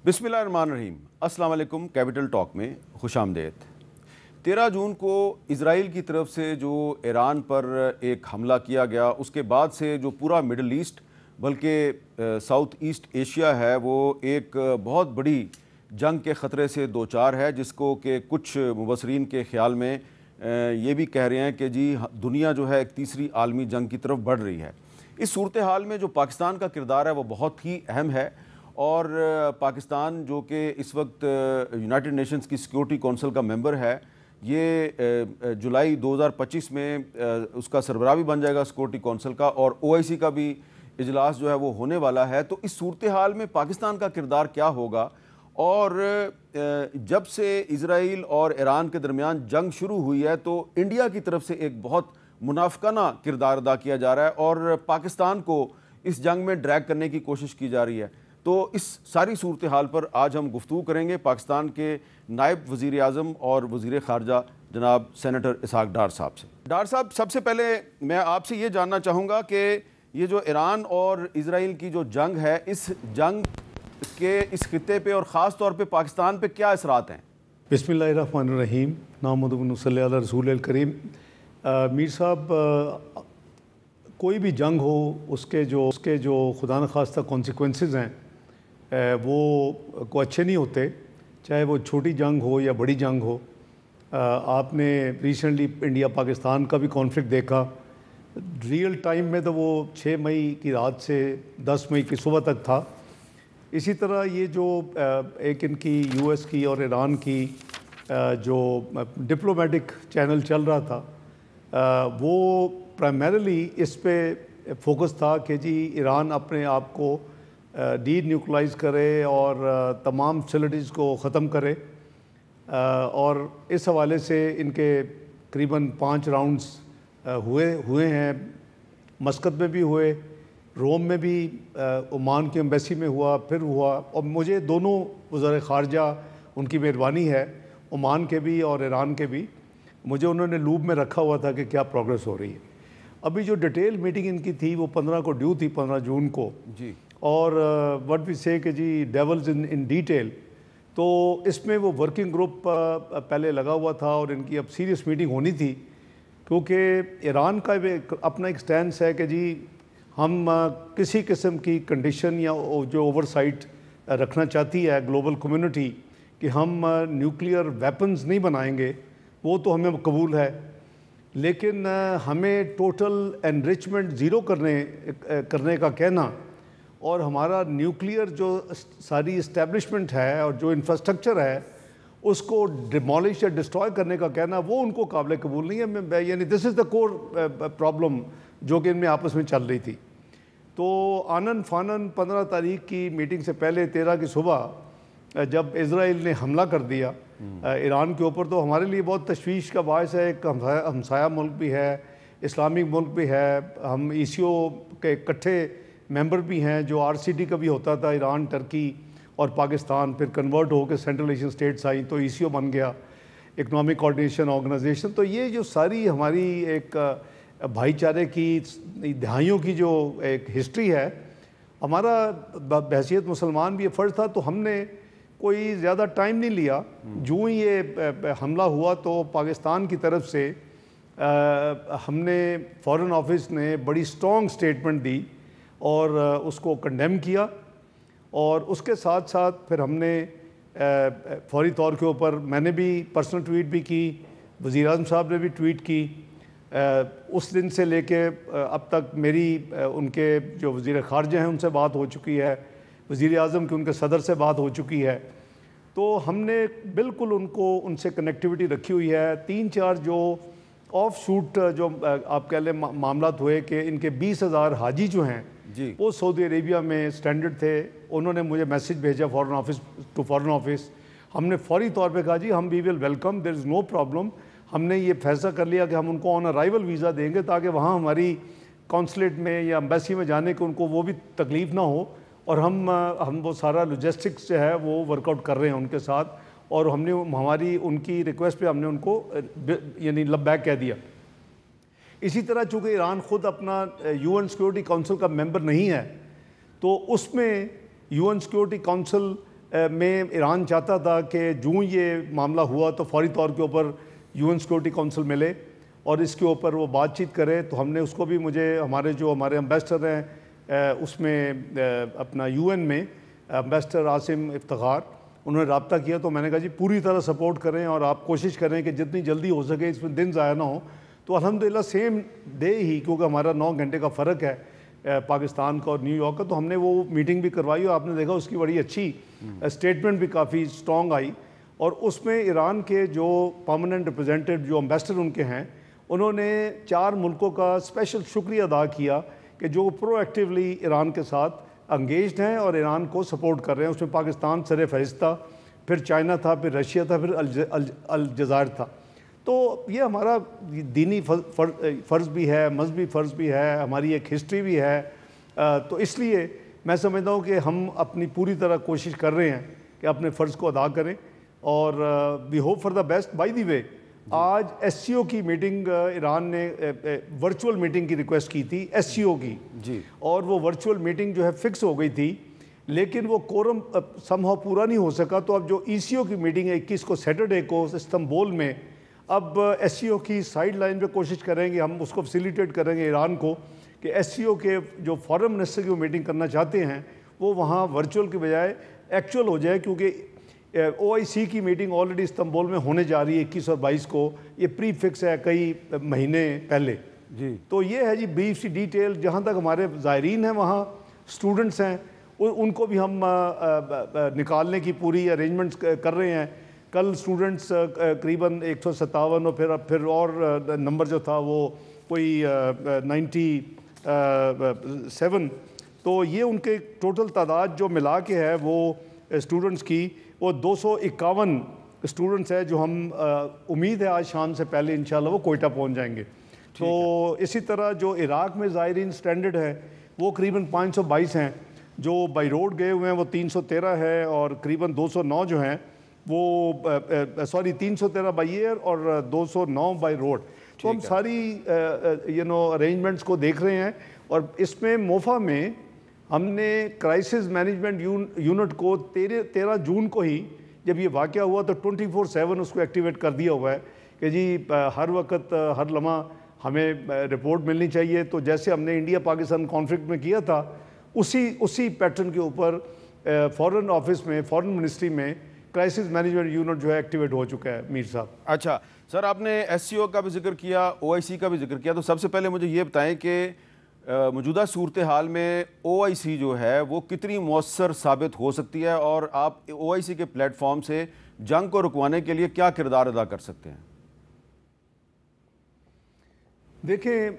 بسم اللہ الرحمن الرحیم۔ السلام علیکم۔ کیپٹل ٹاک میں خوش آمدید۔ 13 جون کو اسرائیل کی طرف سے جو ایران پر ایک حملہ کیا گیا، اس کے بعد سے جو پورا مڈل ایسٹ بلکہ ساؤتھ ایسٹ ایشیا ہے وہ ایک بہت بڑی جنگ کے خطرے سے دوچار ہے، جس کو کہ کچھ مبصرین کے خیال میں یہ بھی کہہ رہے ہیں کہ جی دنیا جو ہے ایک تیسری عالمی جنگ کی طرف بڑھ رہی ہے۔ اس صورتحال میں جو پاکستان کا کردار ہے وہ بہت ہی اہم ہے، اور پاکستان جو کہ اس وقت یونائٹڈ نیشنز کی سیکورٹی کونسل کا ممبر ہے، یہ جولائی 2025 میں اس کا سربراہ بھی بن جائے گا سیکورٹی کونسل کا، اور OIC کا بھی اجلاس جو ہے وہ ہونے والا ہے۔ تو اس صورتحال میں پاکستان کا کردار کیا ہوگا؟ اور جب سے اسرائیل اور ایران کے درمیان جنگ شروع ہوئی ہے تو انڈیا کی طرف سے ایک بہت منافقانہ کردار ادا کیا جا رہا ہے اور پاکستان کو اس جنگ میں ڈریگ کرنے کی کوشش کی جا رہی ہے۔ تو اس ساری صورتحال پر آج ہم گفتگو کریں گے پاکستان کے نائب وزیر اعظم اور وزیر خارجہ جناب سینیٹر اسحاق ڈار صاحب سے۔ ڈار صاحب، سب سے پہلے میں آپ سے یہ جاننا چاہوں گا کہ یہ جو ایران اور اسرائیل کی جو جنگ ہے، اس جنگ کے اس خطے پہ اور خاص طور پہ پاکستان پہ کیا اثرات ہیں؟ بسم اللہ الرحمن الرحیم۔ نحمدہ و نصلی علی رسول الکریم۔ میر صاحب، کوئی بھی جنگ ہو اس کے جو خدا نخواستہ کانسیکوینسز ہیں وہ کو اچھے نہیں ہوتے، چاہے وہ چھوٹی جنگ ہو یا بڑی جنگ ہو۔ آپ نے ریسنٹلی انڈیا پاکستان کا بھی کانفلکٹ دیکھا، ریئل ٹائم میں تو وہ 6 مئی کی رات سے 10 مئی کی صبح تک تھا۔ اسی طرح یہ جو ایک ان کی US کی اور ایران کی جو ڈپلومیٹک چینل چل رہا تھا، وہ پرائمریلی اس پہ فوکس تھا کہ جی ایران اپنے آپ کو ڈی نیوکلائز کرے اور تمام فیسلٹیز کو ختم کرے، اور اس حوالے سے ان کے قریباً 5 راؤنڈز ہوئے ہیں۔ مسقط میں بھی ہوئے، روم میں بھی، عمان کی ایمبیسی میں ہوا، پھر ہوا، اور مجھے دونوں وزراء خارجہ ان کی مہربانی ہے، عمان کے بھی اور ایران کے بھی، مجھے انہوں نے لوپ میں رکھا ہوا تھا کہ کیا پروگریس ہو رہی ہے۔ ابھی جو ڈیٹیل میٹنگ ان کی تھی وہ 15 کو ڈیو تھی، 15 جون کو جی، اور وٹ وی سے کہ جی ڈیولز ان ڈیٹیل، تو اس میں وہ ورکنگ گروپ پہلے لگا ہوا تھا اور ان کی اب سیریس میٹنگ ہونی تھی، کیونکہ ایران کا اپنا ایک سٹینس ہے کہ جی ہم کسی قسم کی کنڈیشن یا جو اوور سائٹ رکھنا چاہتی ہے گلوبل کمیونٹی کہ ہم نیوکلیئر ویپنز نہیں بنائیں گے، وہ تو ہمیں قبول ہے، لیکن ہمیں ٹوٹل انریچمنٹ زیرو کرنے کا کہنا اور ہمارا نیوکلیئر جو ساری اسٹیبلشمنٹ ہے اور جو انفراسٹرکچر ہے اس کو ڈیمالش یا ڈسٹروائے کرنے کا کہنا، وہ ان کو قابل قبول نہیں ہے۔ یعنی دس از دا کور پرابلم جو کہ ان میں آپس میں چل رہی تھی۔ تو آنن فانن 15 تاریخ کی میٹنگ سے پہلے 13 کی صبح جب اسرائیل نے حملہ کر دیا ایران کے اوپر، تو ہمارے لیے بہت تشویش کا باعث ہے۔ ایک ہمسایہ ملک بھی ہے، اسلامک ملک بھی ہے، ہم ECO کے اکٹھے ممبر بھی ہیں، جو RCT کا بھی ہوتا تھا، ایران، ترکی اور پاکستان، پھر کنورٹ ہو کے سینٹرل ایشین اسٹیٹس آئیں تو ECO بن گیا، اکنامک کوآرڈینیشن آرگنائزیشن۔ تو یہ جو ساری ہماری ایک بھائی چارے کی دہائیوں کی جو ایک ہسٹری ہے، ہمارا بحیثیت مسلمان بھی یہ فرض تھا، تو ہم نے کوئی زیادہ ٹائم نہیں لیا۔ جو ہی یہ حملہ ہوا تو پاکستان کی طرف سے ہم نے فارن آفس نے بڑی سٹرونگ سٹیٹمنٹ دی اور اس کو کنڈیم کیا، اور اس کے ساتھ ساتھ پھر ہم نے فوری طور کے اوپر میں نے بھی پرسنل ٹویٹ بھی کی، وزیر اعظم صاحب نے بھی ٹویٹ کی۔ اس دن سے لے کے اب تک میری ان کے جو وزیر خارجہ ہیں ان سے بات ہو چکی ہے، وزیر اعظم کی ان کے صدر سے بات ہو چکی ہے، تو ہم نے بالکل ان سے کنیکٹیوٹی رکھی ہوئی ہے۔ 3-4 جو آف شوٹ جو آپ کہہ لیں معاملات ہوئے کہ ان کے 20,000 حاجی جو ہیں وہ سعودی عربیہ میں سٹینڈرڈ تھے، انہوں نے مجھے میسج بھیجا فارن آفس، ہم نے فوری طور پہ کہا جی ہم وی ول ویلکم، دیر از نو پرابلم۔ ہم نے یہ فیصلہ کر لیا کہ ہم ان کو آن ارائیول ویزا دیں گے تاکہ وہاں ہماری کونسلیٹ میں یا ایمبیسی میں جانے کے ان کو وہ بھی تکلیف نہ ہو، اور ہم وہ سارا لاجسٹکس جو ہے وہ ورک آؤٹ کر رہے ہیں ان کے ساتھ، اور ہم نے ہماری ان کی ریکویسٹ پہ ہم نے ان کو یعنی لبیک کہہ دیا۔ اسی طرح چونکہ ایران خود اپنا UN سیکورٹی کونسل کا ممبر نہیں ہے، تو اس میں UN سیکورٹی کونسل میں ایران چاہتا تھا کہ جو یہ معاملہ ہوا تو فوری طور کے اوپر UN سیکورٹی کونسل ملے اور اس کے اوپر وہ بات چیت کرے. تو ہم نے اس کو بھی, مجھے ہمارے امبیسڈر ہیں اس میں اپنا UN میں امبیسڈر عاصم افتخار, انہوں نے رابطہ کیا. تو میں نے کہا جی پوری طرح سپورٹ کریں اور آپ کوشش کریں کہ جتنی جلدی ہو سکے اس میں دن ضائع نہ ہو. تو الحمدللہ سیم ڈے ہی, کیونکہ ہمارا 9 گھنٹے کا فرق ہے پاکستان کا اور نیو یارک کا, تو ہم نے وہ میٹنگ بھی کروائی اور آپ نے دیکھا اس کی بڑی اچھی اسٹیٹمنٹ بھی کافی سٹرونگ آئی. اور اس میں ایران کے جو پرماننٹ ریپرزینٹیو جو امبیسڈر ان کے ہیں, انہوں نے 4 ملکوں کا اسپیشل شکریہ ادا کیا کہ جو پرو ایکٹیولی ایران کے ساتھ انگیجڈ ہیں اور ایران کو سپورٹ کر رہے ہیں. اس میں پاکستان سر فہرست تھا, پھر چائنا تھا, پھر رشیا تھا, پھر الجزائر تھا. تو یہ ہمارا دینی فرض بھی ہے, مذہبی فرض بھی ہے, ہماری ایک ہسٹری بھی ہے. تو اس لیے میں سمجھتا ہوں کہ ہم اپنی پوری طرح کوشش کر رہے ہیں کہ اپنے فرض کو ادا کریں اور we hope for the best. By the way, آج SCO کی میٹنگ ایران نے ورچوئل میٹنگ کی ریکویسٹ کی تھی SCO کی جی, اور وہ ورچوئل میٹنگ جو ہے فکس ہو گئی تھی, لیکن وہ کورم سم ہاؤ پورا نہیں ہو سکا. تو اب جو ECO کی میٹنگ ہے 21 کو سیٹرڈے کو استنبول میں, اب SCO کی سائیڈ لائن پہ کوشش کریں گے, ہم اس کو فیسیلیٹیٹ کریں گے ایران کو کہ SCO کے جو فارن منسٹر کی وہ میٹنگ کرنا چاہتے ہیں وہ وہاں ورچوئل کی بجائے ایکچوئل ہو جائے, کیونکہ OIC کی میٹنگ آلریڈی استنبول میں ہونے جا رہی ہے 21 اور 22 کو. یہ پری فکس ہے کئی مہینے پہلے جی. تو یہ ہے جی بریف سی ڈیٹیل. جہاں تک ہمارے زائرین ہیں وہااں اسٹوڈنٹس ہیں, ان کو بھی ہم نکالنے کی پوری ارینجمنٹس کر رہے ہیں. کل اسٹوڈنٹس قریباً 157 اور پھر اور نمبر جو تھا وہ کوئی 97. تو یہ ان کے ٹوٹل تعداد جو ملا کے ہے وہ اسٹوڈنٹس کی وہ 251 اسٹوڈنٹس ہے, جو ہم امید ہے آج شام سے پہلے انشاءاللہ وہ کوئٹہ پہنچ جائیں گے. تو اسی طرح جو عراق میں زائرین سٹینڈرڈ ہے وہ قریباً 522 ہیں, جو بائی روڈ گئے ہوئے ہیں وہ 313 ہے, اور قریباً 209 جو ہیں وہ 313 بائی ایئر اور 209 بائی روڈ. تو ہم ساری ارینجمنٹس کو دیکھ رہے ہیں. اور اس میں موفا میں ہم نے کرائسس مینجمنٹ یونٹ کو 13 جون کو ہی جب یہ واقعہ ہوا تو 24/7 اس کو ایکٹیویٹ کر دیا ہوا ہے کہ جی ہر وقت ہر لمحہ ہمیں رپورٹ ملنی چاہیے. تو جیسے ہم نے انڈیا پاکستان کانفلکٹ میں کیا تھا اسی پیٹرن کے اوپر فورن آفس میں, فورن منسٹری میں کرائسس مینجمنٹ یونٹ جو ہے ایکٹیویٹ ہو چکا ہے. میر صاحب اچھا سر, آپ نے SCO کا بھی ذکر کیا, OIC کا بھی ذکر کیا, تو سب سے پہلے مجھے یہ بتائیں کہ موجودہ صورتحال میں OIC جو ہے وہ کتنی مؤثر ثابت ہو سکتی ہے, اور آپ OIC کے پلیٹ فارم سے جنگ کو رکوانے کے لیے کیا کردار ادا کر سکتے ہیں؟ دیکھیں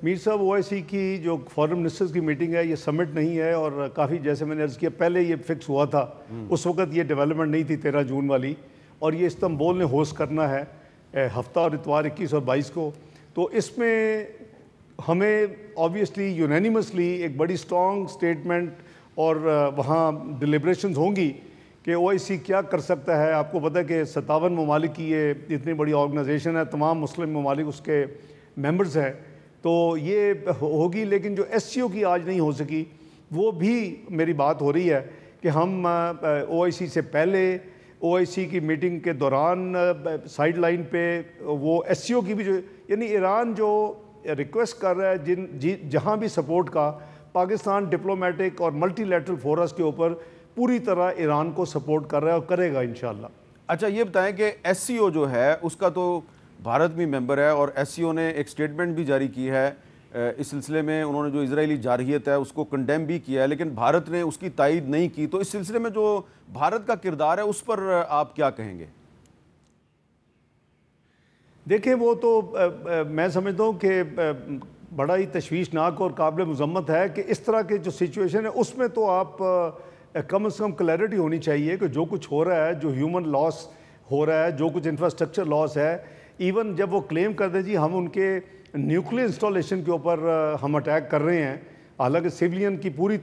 میر صاحب, OIC کی جو فارن منسٹرز کی میٹنگ ہے یہ سمٹ نہیں ہے, اور کافی جیسے میں نے عرض کیا پہلے یہ فکس ہوا تھا, اس وقت یہ ڈیولپمنٹ نہیں تھی 13 جون والی, اور یہ استنبول نے ہوسٹ کرنا ہے ہفتہ اور اتوار 21 اور 22 کو. تو اس میں ہمیں آبویسلی یونینیمسلی ایک بڑی سٹرونگ سٹیٹمنٹ اور وہاں ڈیلیبریشنز ہوں گی کہ OIC کیا کر سکتا ہے. آپ کو پتہ ہے کہ 57 ممالک کی یہ اتنی بڑی آرگنائزیشن ہے, تمام مسلم ممالک اس کے ممبرز ہیں, تو یہ ہوگی. لیکن جو SCO کی آج نہیں ہو سکی وہ بھی میری بات ہو رہی ہے کہ ہم OIC سے پہلے, OIC کی میٹنگ کے دوران سائیڈ لائن پہ وہ SCO کی بھی جو یعنی ایران جو ریکویسٹ کر رہا ہے جہاں بھی سپورٹ کا, پاکستان ڈپلومیٹک اور ملٹی لیٹرل فورس کے اوپر پوری طرح ایران کو سپورٹ کر رہا ہے اور کرے گا انشاءاللہ. اچھا یہ بتائیں کہ SCO جو ہے اس کا تو بھارت بھی ممبر ہے, اور SCO نے ایک سٹیٹمنٹ بھی جاری کی ہے اس سلسلے میں. انہوں نے جو اسرائیلی جارحیت ہے اس کو کنڈیم بھی کیا ہے, لیکن بھارت نے اس کی تائید نہیں کی. تو اس سلسلے میں جو بھارت کا کردار ہے اس پر آپ کیا کہیں گے؟ دیکھیں وہ تو میں سمجھتا ہوں کہ بڑا ہی تشویشناک اور قابل مذمت ہے کہ اس طرح کے جو سچویشن ہے اس میں تو آپ کم از کم کلیئرٹی ہونی چاہیے کہ جو کچھ ہو رہا ہے, جو ہیومن لاس ہو رہا ہے, جو کچھ انفراسٹرکچر لاس ہے, ایون جب وہ کلیم کر دیں جی ہم ان کے نیوکلیر انسٹالیشن کے اوپر ہم اٹیک کر رہے ہیں, حالانکہ سیولین کی پوری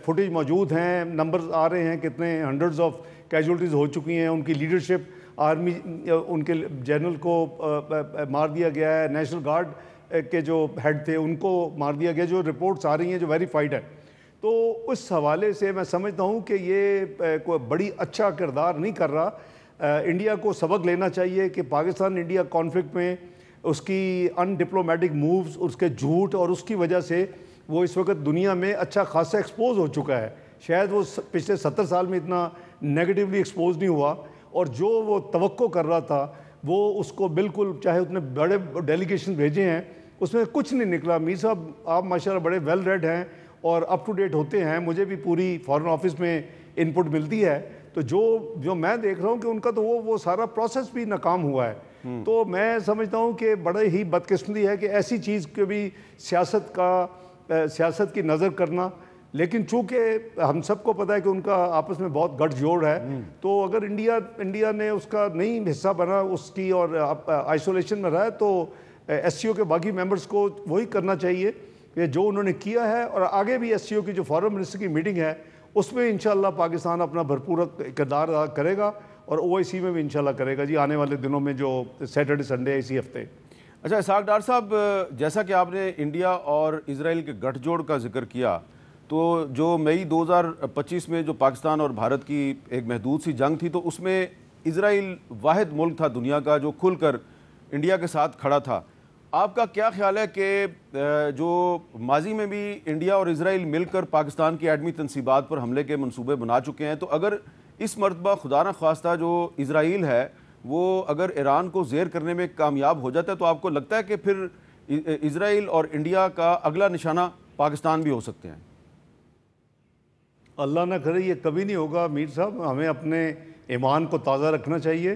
فوٹیج موجود ہیں, نمبرز آ رہے ہیں کتنے ہنڈریڈز آف کیجولٹیز ہو چکی ہیں, ان کی لیڈرشپ آرمی ان کے جنرل کو مار دیا گیا ہے, نیشنل گارڈ کے جو ہیڈ تھے ان کو مار دیا گیا, جو رپورٹس آ رہی ہیں جو ویریفائڈ ہے. تو اس حوالے سے میں سمجھتا ہوں کہ یہ کوئی بڑی اچھا کردار نہیں کر رہا۔ انڈیا کو سبق لینا چاہیے کہ پاکستان انڈیا کانفلکٹ میں اس کی ان ڈپلومیٹک مووز، اس کے جھوٹ اور اس کی وجہ سے وہ اس وقت دنیا میں اچھا خاصا ایکسپوز ہو چکا ہے۔ شاید وہ پچھلے 70 سال میں اتنا نیگیٹیولی ایکسپوز نہیں ہوا، اور جو وہ توقع کر رہا تھا وہ اس کو بالکل، چاہے اتنے بڑے ڈیلیگیشن بھیجے ہیں اس میں کچھ نہیں نکلا۔ میر صاحب آپ ماشاءاللہ بڑے ویل ریڈ ہیں اور اپ ٹو ڈیٹ ہوتے ہیں، مجھے بھی پوری فارن آفس میں ان پٹ ملتی ہے، تو جو میں دیکھ رہا ہوں کہ ان کا تو وہ سارا پروسیس بھی ناکام ہوا ہے۔ تو میں سمجھتا ہوں کہ بڑے ہی بدقسمتی ہے کہ ایسی چیز کے بھی سیاست کی نظر کرنا، لیکن چونکہ ہم سب کو پتہ ہے کہ ان کا آپس میں بہت گٹھ جوڑ ہے، تو اگر انڈیا نے اس کا نہیں حصہ بنا اس کی اور آئسولیشن میں رہا ہے، تو ایس سی او کے باقی ممبرز کو وہی کرنا چاہیے کہ جو انہوں نے کیا ہے، اور آگے بھی ایس سی او کی جو فارن منسٹر کی میٹنگ ہے اس میں انشاءاللہ پاکستان اپنا بھرپور کردار ادا کرے گا، اور او آئی سی میں بھی انشاءاللہ کرے گا جی آنے والے دنوں میں، جو سیٹرڈے سنڈے اسی ہفتے۔ اچھا اسحاق ڈار صاحب، جیسا کہ آپ نے انڈیا اور اسرائیل کے گٹھ جوڑ کا ذکر کیا، تو جو مئی 2025 میں جو پاکستان اور بھارت کی ایک محدود سی جنگ تھی، تو اس میں اسرائیل واحد ملک تھا دنیا کا جو کھل کر انڈیا کے ساتھ کھڑا تھا۔ آپ کا کیا خیال ہے کہ جو ماضی میں بھی انڈیا اور اسرائیل مل کر پاکستان کی ایٹمی تنصیبات پر حملے کے منصوبے بنا چکے ہیں، تو اگر اس مرتبہ خدا نہ خواستہ جو اسرائیل ہے وہ اگر ایران کو زیر کرنے میں کامیاب ہو جاتا ہے، تو آپ کو لگتا ہے کہ پھر اسرائیل اور انڈیا کا اگلا نشانہ پاکستان بھی ہو سکتے ہیں؟ اللہ نہ کرے یہ کبھی نہیں ہوگا میر صاحب، ہمیں اپنے ایمان کو تازہ رکھنا چاہیے۔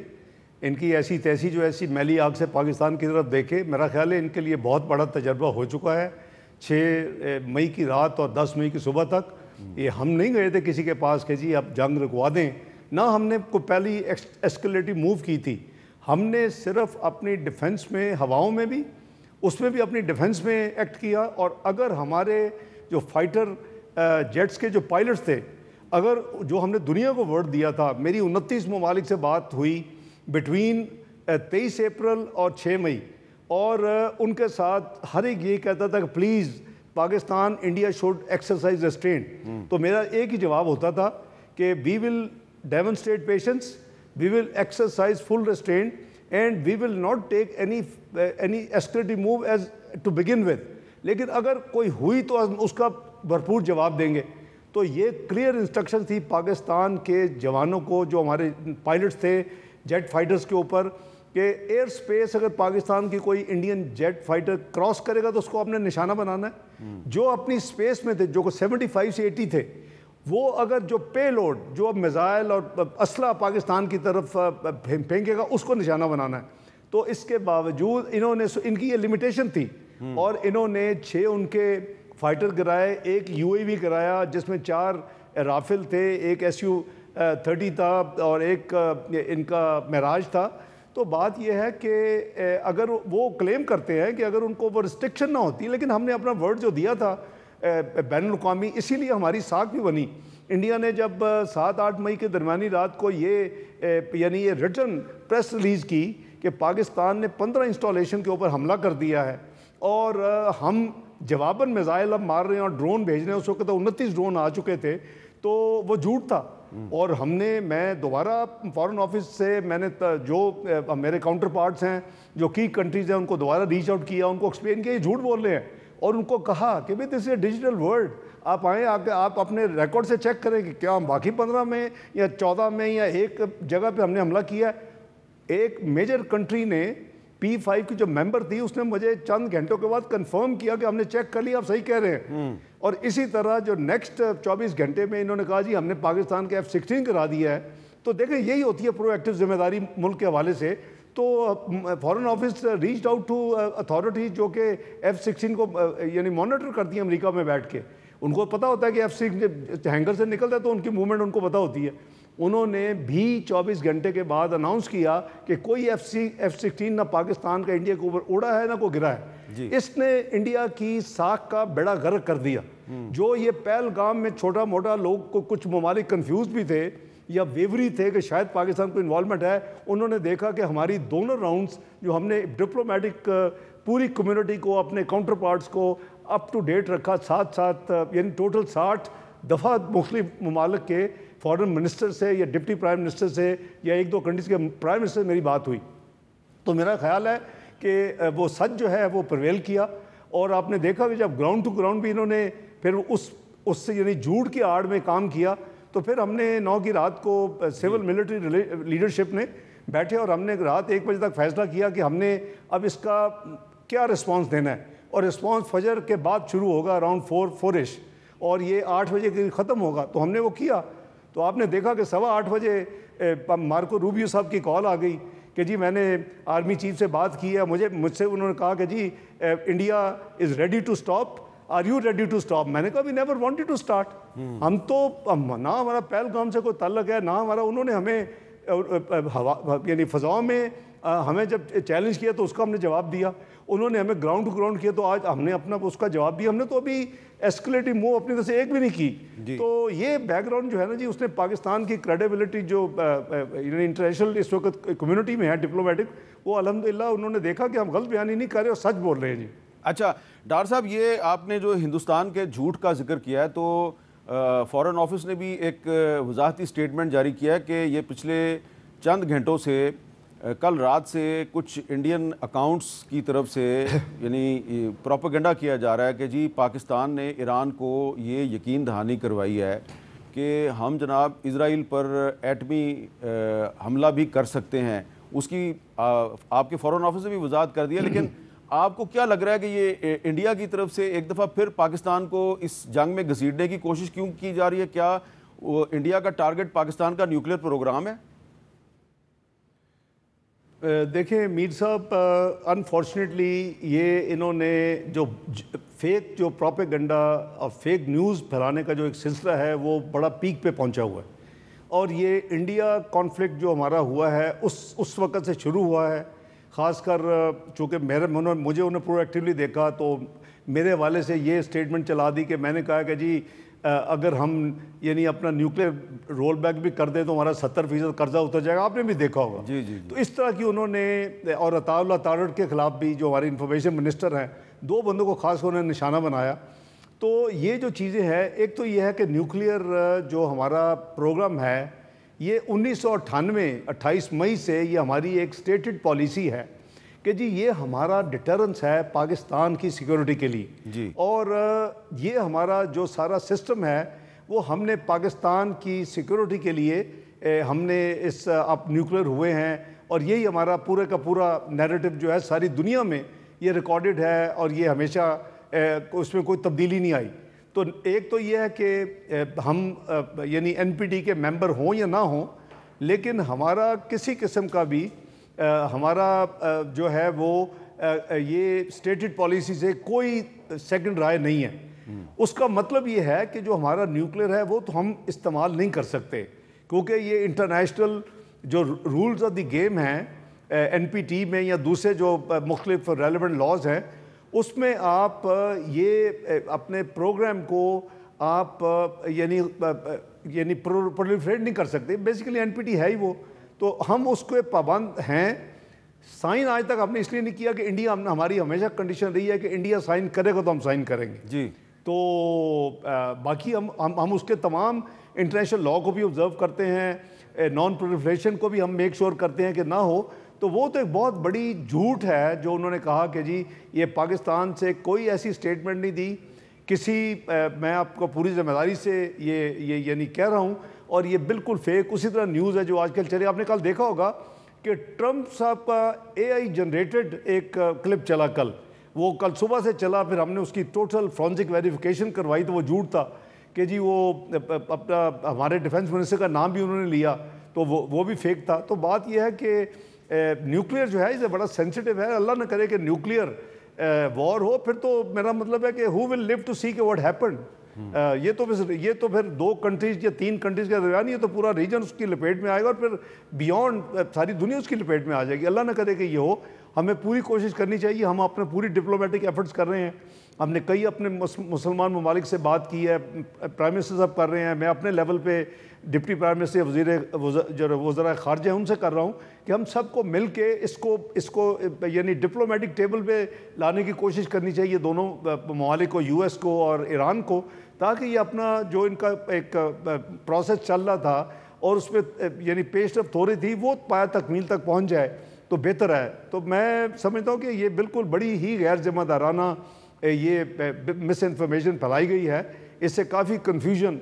ان کی ایسی تیسی جو ایسی میلی آگ سے پاکستان کی طرف دیکھے، میرا خیال ہے ان کے لیے بہت بڑا تجربہ ہو چکا ہے۔ 6 مئی کی رات اور 10 مئی کی صبح تک یہ ہم نہیں گئے تھے کسی کے پاس کہ جی اب جنگ رکوا دیں، نہ ہم نے کوئی پہلی ایسکلیٹو موو کی تھی۔ ہم نے صرف اپنی ڈیفنس میں، ہواؤں میں بھی، اس میں بھی اپنی ڈیفنس میں ایکٹ کیا، اور اگر ہمارے جو فائٹر جیٹس کے جو پائلٹس تھے، اگر جو ہم نے دنیا کو ورڈ دیا تھا، میری 29 ممالک سے بات ہوئی بٹوین 23 اپریل اور 6 مئی، اور ان کے ساتھ ہر ایک یہ کہتا تھا کہ please Pakistan India should exercise restraint, تو میرا ایک ہی جواب ہوتا تھا کہ we will demonstrate patience, we will exercise full restraint, and we will not take any escalatory move as to begin with, لیکن اگر کوئی ہوئی تو اس کا بھرپور جواب دیں گے۔ تو یہ کلیئر انسٹرکشن تھی پاکستان کے جوانوں کو، جو ہمارے پائلٹس تھے جیٹ فائٹرز کے اوپر، کہ ایئر سپیس اگر پاکستان کی کوئی انڈین جیٹ فائٹر کراس کرے گا تو اس کو اپنے نشانہ بنانا ہے۔ جو اپنی سپیس میں تھے، جو 75 سے 80 تھے، وہ اگر جو پے لوڈ، جو اب میزائل اور اسلحہ پاکستان کی طرف پھینکے گا، اس کو نشانہ بنانا ہے۔ تو اس کے باوجود انہوں نے، ان کی یہ لمیٹیشن تھی، اور انہوں نے 6 ان کے فائٹر گرائے، ایک یو اے وی گرایا جس میں 4 رافل تھے، ایک SU-30 تھا، اور ایک ان کا معراج تھا۔ تو بات یہ ہے کہ اگر وہ کلیم کرتے ہیں کہ اگر ان کو وہ ریسٹرکشن نہ ہوتی، لیکن ہم نے اپنا ورڈ جو دیا تھا بین الاقوامی، اسی لیے ہماری ساکھ بھی بنی۔ انڈیا نے جب 7-8 مئی کے درمیانی رات کو یہ ریٹن پریس ریلیز کی کہ پاکستان نے 15 انسٹالیشن کے اوپر حملہ کر دیا ہے، اور ہم جواباً میزائل اب مار رہے ہیں اور ڈرون بھیج رہے ہیں، اس وقت 29 ڈرون آ چکے تھے، تو وہ جھوٹ تھا۔ اور میں دوبارہ فارن آفس سے میں نے جو میرے کاؤنٹر پارٹس ہیں، جو کی کنٹریز ہیں، ان کو دوبارہ ریچ آؤٹ کیا، ان کو ایکسپلین کیا یہ جھوٹ بول رہے ہیں، اور ان کو کہا کہ بھئی دس از اے ڈیجیٹل ورلڈ، آپ آئیں، آپ اپنے ریکارڈ سے چیک کریں کہ کیا ہم باقی 15 میں یا 14 میں یا ایک جگہ پہ ہم نے حملہ کیا ہے۔ ایک میجر کنٹری نے P5 کی جو ممبر تھی، اس نے مجھے چند گھنٹوں کے بعد کنفرم کیا کہ ہم نے چیک کر لیا، آپ صحیح کہہ رہے ہیں۔ اور اسی طرح جو نیکسٹ 24 گھنٹے میں انہوں نے کہا جی ہم نے پاکستان کے F-16 کرا دیا ہے۔ تو دیکھیں یہی ہوتی ہے پرو ایکٹیو ذمہ داری ملک کے حوالے سے۔ تو foreign office reached out to authority جو کہ F-16 کو یعنی مانیٹر کرتی ہیں امریکہ میں بیٹھ کے، ان کو پتہ ہوتا ہے کہ F-16 ہینگر سے نکلتا ہے تو ان کی موومنٹ ان کو پتہ ہوتی ہے۔ انہوں نے بھی 24 گھنٹے کے بعد اناؤنس کیا کہ کوئی F-16 نہ پاکستان کا انڈیا کے اوپر اڑا ہے نہ کوئی گرا ہے۔ اس نے انڈیا کی ساکھ کا بیڑا غرق کر دیا۔ جو یہ پہلگام میں چھوٹا موٹا لوگ کو کچھ ممالک کنفیوز بھی تھے یا ویوری تھے کہ شاید پاکستان کو انوالومنٹ ہے، انہوں نے دیکھا کہ ہماری دونوں راؤنڈز جو ہم نے ڈپلومیٹک پوری کمیونٹی کو، اپنے کاؤنٹر پارٹس کو، اپ ٹو ڈیٹ رکھا، ساتھ ساتھ یعنی ٹوٹل 60 دفعہ مختلف ممالک کے فارن منسٹر سے یا ڈپٹی پرائم منسٹر سے یا ایک دو کنٹریز کے پرائم منسٹر سے میری بات ہوئی. تو میرا خیال ہے کہ وہ سچ جو ہے وہ پرویل کیا. اور آپ نے دیکھا کہ جب گراؤنڈ ٹو گراؤنڈ بھی انہوں نے پھر اس سے یعنی جھوٹ کی آڑ میں کام کیا، تو پھر ہم نے 9 کی رات کو سول ملٹری لیڈرشپ نے بیٹھے اور ہم نے رات 1 بجے تک فیصلہ کیا کہ ہم نے اب اس کا کیا رسپانس دینا ہے. اور رسپانس فجر کے بعد شروع ہوگا اراؤنڈ 4 اور یہ 8 بجے کے ختم ہوگا. تو ہم نے وہ کیا. تو آپ نے دیکھا کہ 8:15 بجے مارکو روبیو صاحب کی کال آ گئی کہ جی میں نے آرمی چیف سے بات کی ہے، مجھ سے انہوں نے کہا کہ جی India is ready to stop, are you ready to stop? میں نے کہا we never wanted to start. ہم تو نہ ہمارا پہلگام سے کوئی تعلق ہے، نہ ہمارا انہوں نے ہمیں یعنی فضاؤں میں ہمیں جب چیلنج کیا تو اس کا ہم نے جواب دیا. انہوں نے ہمیں گراؤنڈ ٹو گراؤنڈ کیا تو آج ہم نے اپنا اس کا جواب دیا. ہم نے تو ابھی ایسکلیٹنگ موو اپنی طرف سے ایک بھی نہیں کی. تو یہ بیک گراؤنڈ جو ہے نا جی، اس نے پاکستان کی کریڈیبلٹی جو انٹرنیشنل اس وقت کمیونٹی میں ہے ڈپلومیٹک، وہ الحمدللہ انہوں نے دیکھا کہ ہم غلط بیانی نہیں کر رہے اور سچ بول رہے ہیں جی. اچھا ڈاکٹر صاحب، یہ آپ نے جو ہندوستان کے جھوٹ کا ذکر کیا ہے، تو فارن آفس نے بھی ایک وضاحتی اسٹیٹمنٹ جاری کیا ہے کہ یہ پچھلے چند گھنٹوں سے کل رات سے کچھ انڈین اکاؤنٹس کی طرف سے یعنی پروپیگنڈا کیا جا رہا ہے کہ جی پاکستان نے ایران کو یہ یقین دہانی کروائی ہے کہ ہم جناب اسرائیل پر ایٹمی حملہ بھی کر سکتے ہیں. اس کی آپ کے فارن آفس نے بھی وضاحت کر دیا، لیکن آپ کو کیا لگ رہا ہے کہ یہ انڈیا کی طرف سے ایک دفعہ پھر پاکستان کو اس جنگ میں گھسیٹنے کی کوشش کیوں کی جا رہی ہے؟ کیا انڈیا کا ٹارگٹ پاکستان کا نیوکلیئر پروگرام ہے؟ دیکھیں میر صاحب، انفارچونیٹلی یہ انہوں نے جو فیک جو پروپیگنڈا اور فیک نیوز پھیلانے کا جو ایک سلسلہ ہے وہ بڑا پیک پہ پہنچا ہوا ہے. اور یہ انڈیا کانفلکٹ جو ہمارا ہوا ہے اس وقت سے شروع ہوا ہے. خاص کر چونکہ مجھے انہیں پرو ایکٹیولی دیکھا تو میرے حوالے سے یہ اسٹیٹمنٹ چلا دی کہ میں نے کہا کہ جی اگر ہم یعنی اپنا نیوکلیئر رول بیک بھی کر دیں تو ہمارا 70% قرضہ اتر جائے گا. آپ نے بھی دیکھا ہوگا. جی. تو اس طرح کی انہوں نے، اور عطا اللہ تارڑ کے خلاف بھی جو ہمارے انفارمیشن منسٹر ہیں، 2 بندوں کو خاص کر انہوں نے نشانہ بنایا. تو یہ جو چیزیں ہیں، ایک تو یہ ہے کہ نیوکلیئر جو ہمارا پروگرام ہے یہ 1998 28 مئی سے یہ ہماری ایک سٹیٹڈ پالیسی ہے کہ جی یہ ہمارا ڈیٹرنس ہے پاکستان کی سیکیورٹی کے لیے. اور یہ ہمارا جو سارا سسٹم ہے وہ ہم نے پاکستان کی سیکیورٹی کے لیے ہم نے اس اب نیوکلیئر ہوئے ہیں. اور یہی ہمارا پورے کا پورا نیریٹو جو ہے ساری دنیا میں یہ ریکارڈڈ ہے اور یہ ہمیشہ اس میں کوئی تبدیلی نہیں آئی. تو ایک تو یہ ہے کہ ہم یعنی این پی ٹی کے ممبر ہوں یا نہ ہوں، لیکن ہمارا کسی قسم کا بھی ہمارا جو ہے وہ یہ سٹیٹڈ پالیسی سے کوئی سیکنڈ رائے نہیں ہے. اس کا مطلب یہ ہے کہ جو ہمارا نیوکلیئر ہے وہ تو ہم استعمال نہیں کر سکتے، کیونکہ یہ انٹرنیشنل جو رولز آف دی گیم ہیں این پی ٹی میں یا دوسرے جو مختلف ریلیونٹ لاز ہیں، اس میں آپ یہ اپنے پروگرام کو آپ یعنی پرولیفریٹ نہیں کر سکتے. بیسیکلی این پی ٹی ہے ہی وہ، تو ہم اس کو پابند ہیں. سائن آج تک ہم نے اس لیے نہیں کیا کہ انڈیا ہماری ہمیشہ کنڈیشن رہی ہے کہ انڈیا سائن کرے گا تو ہم سائن کریں گے. جی. تو باقی ہم اس کے تمام انٹرنیشنل لاء کو بھی آبزرو کرتے ہیں، نان پرولیفریشن کو بھی ہم میک شور کرتے ہیں کہ نہ ہو. تو وہ تو ایک بہت بڑی جھوٹ ہے جو انہوں نے کہا کہ جی یہ پاکستان سے کوئی ایسی سٹیٹمنٹ نہیں دی کسی. میں آپ کو پوری ذمہ داری سے یہ یعنی کہہ رہا ہوں، اور یہ بالکل فیک اسی طرح نیوز ہے جو آج کل چلے. آپ نے کل دیکھا ہوگا کہ ٹرمپ صاحب کا AI جنریٹڈ ایک کلپ چلا کل، وہ کل صبح سے چلا، پھر ہم نے اس کی ٹوٹل فورنزک ویریفیکیشن کروائی تو وہ جھوٹ تھا کہ جی وہ اپنا ہمارے ڈیفنس منسٹر کا نام بھی انہوں نے لیا تو وہ بھی فیک تھا. تو بات یہ ہے کہ نیوکلیئر جو ہے اسے بڑا سینسٹیو ہے. اللہ نہ کرے کہ نیوکلیئر وار ہو، پھر تو میرا مطلب ہے کہ ہو ول لیو ٹو سی کہ واٹ ہیپنڈ. یہ تو پھر 2 کنٹریز یا 3 کنٹریز کے درمیان یہ تو پورا ریجن اس کی لپیٹ میں آئے گا اور پھر بیونڈ ساری دنیا اس کی لپیٹ میں آ جائے گی. اللہ نہ کرے کہ یہ ہو. ہمیں پوری کوشش کرنی چاہیے، ہم اپنے پوری ڈپلومیٹک ایفرٹس کر رہے ہیں ہم نے کئی اپنے مسلمان ممالک سے بات کی ہے، پرائم منسٹر صاحب کر رہے ہیں، میں اپنے لیول پہ ڈپٹی پرائم منسٹر جو وزراء خارجہ ہیں ان سے کر رہا ہوں کہ ہم سب کو مل کے اس کو یعنی ڈپلومیٹک ٹیبل پہ لانے کی کوشش کرنی چاہیے دونوں ممالک کو، یو ایس کو اور ایران کو، تاکہ یہ اپنا جو ان کا ایک پروسیس چل رہا تھا اور اس پہ یعنی پیش رفت ہو رہی تھی وہ پایہ تکمیل تک پہنچ جائے تو بہتر ہے۔ تو میں سمجھتا ہوں کہ یہ بالکل بڑی ہی غیر ذمہ دارانہ یہ مس انفارمیشن پھیلائی گئی ہے، اس سے کافی کنفیوژن،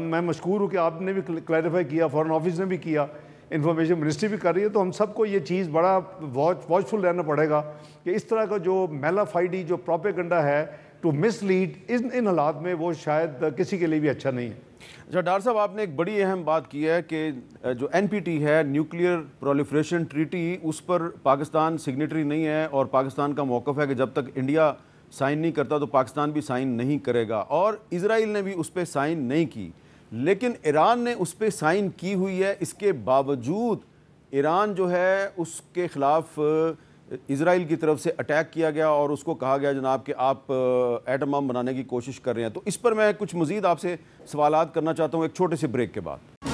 میں مشکور ہوں کہ آپ نے بھی کلیریفائی کیا، فارن آفس نے بھی کیا، انفارمیشن منسٹری بھی کر رہی ہے، تو ہم سب کو یہ چیز بڑا واچفل رہنا پڑے گا کہ اس طرح کا جو میلا فائڈی جو پروپیگنڈا ہے ٹو مس لیڈ ان حالات میں وہ شاید کسی کے لیے بھی اچھا نہیں ہے۔ اچھا ڈاکٹر صاحب، آپ نے ایک بڑی اہم بات کی ہے کہ جو NPT ہے، نیوکلیئر پرولیفریشن ٹریٹی، اس پر پاکستان سگنیٹری نہیں ہے اور پاکستان کا موقف ہے کہ جب تک انڈیا سائن نہیں کرتا تو پاکستان بھی سائن نہیں کرے گا، اور اسرائیل نے بھی اس پہ سائن نہیں کی، لیکن ایران نے اس پہ سائن کی ہوئی ہے۔ اس کے باوجود ایران جو ہے اس کے خلاف اسرائیل کی طرف سے اٹیک کیا گیا اور اس کو کہا گیا جناب کہ آپ ایٹم بم بنانے کی کوشش کر رہے ہیں۔ تو اس پر میں کچھ مزید آپ سے سوالات کرنا چاہتا ہوں ایک چھوٹے سے بریک کے بعد۔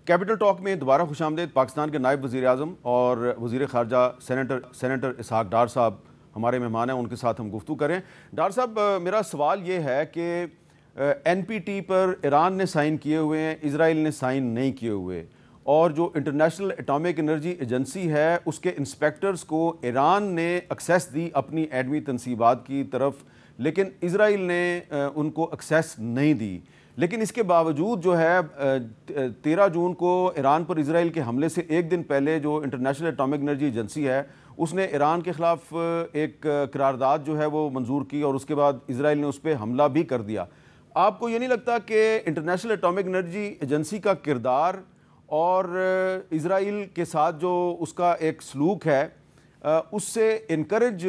کیپٹل ٹاک میں دوبارہ خوش آمدید۔ پاکستان کے نائب وزیر اعظم اور وزیر خارجہ سینیٹر اسحاق ڈار صاحب ہمارے مہمان ہیں، ان کے ساتھ ہم گفتگو کریں۔ ڈار صاحب، میرا سوال یہ ہے کہ NPT پر ایران نے سائن کیے ہوئے ہیں، اسرائیل نے سائن نہیں کیے ہوئے، اور جو انٹرنیشنل اٹامک انرجی ایجنسی ہے اس کے انسپیکٹرز کو ایران نے ایکسیس دی اپنی ایٹمی تنصیبات کی طرف، لیکن اسرائیل نے ان کو ایکسیس نہیں دی۔ لیکن اس کے باوجود جو ہے 13 جون کو ایران پر اسرائیل کے حملے سے ایک دن پہلے جو انٹرنیشنل اٹامک انرجی ایجنسی ہے اس نے ایران کے خلاف ایک قرارداد جو ہے وہ منظور کی، اور اس کے بعد اسرائیل نے اس پہ حملہ بھی کر دیا۔ آپ کو یہ نہیں لگتا کہ انٹرنیشنل اٹامک انرجی ایجنسی کا کردار اور اسرائیل کے ساتھ جو اس کا ایک سلوک ہے اس سے انکریج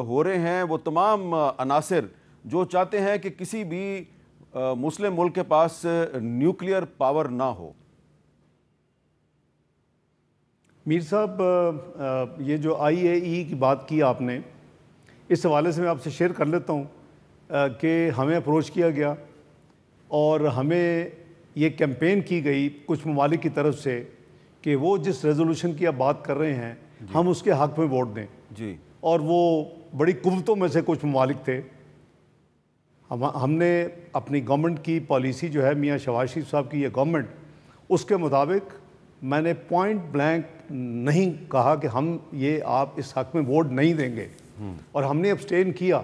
ہو رہے ہیں وہ تمام عناصر جو چاہتے ہیں کہ کسی بھی مسلم ملک کے پاس نیوکلیئر پاور نہ ہو؟ میر صاحب، یہ جو IAEA کی بات کی آپ نے، اس حوالے سے میں آپ سے شیئر کر لیتا ہوں کہ ہمیں اپروچ کیا گیا اور ہمیں یہ کیمپین کی گئی کچھ ممالک کی طرف سے کہ وہ جس ریزولوشن کی آپ بات کر رہے ہیں ہم اس کے حق میں ووٹ دیں جی، اور وہ بڑی قوتوں میں سے کچھ ممالک تھے۔ ہم نے اپنی گورنمنٹ کی پالیسی جو ہے میاں شہباز شریف صاحب کی یہ گورنمنٹ، اس کے مطابق میں نے پوائنٹ بلینک نہیں کہا کہ ہم یہ آپ اس حق میں ووٹ نہیں دیں گے، اور ہم نے ابسٹین کیا،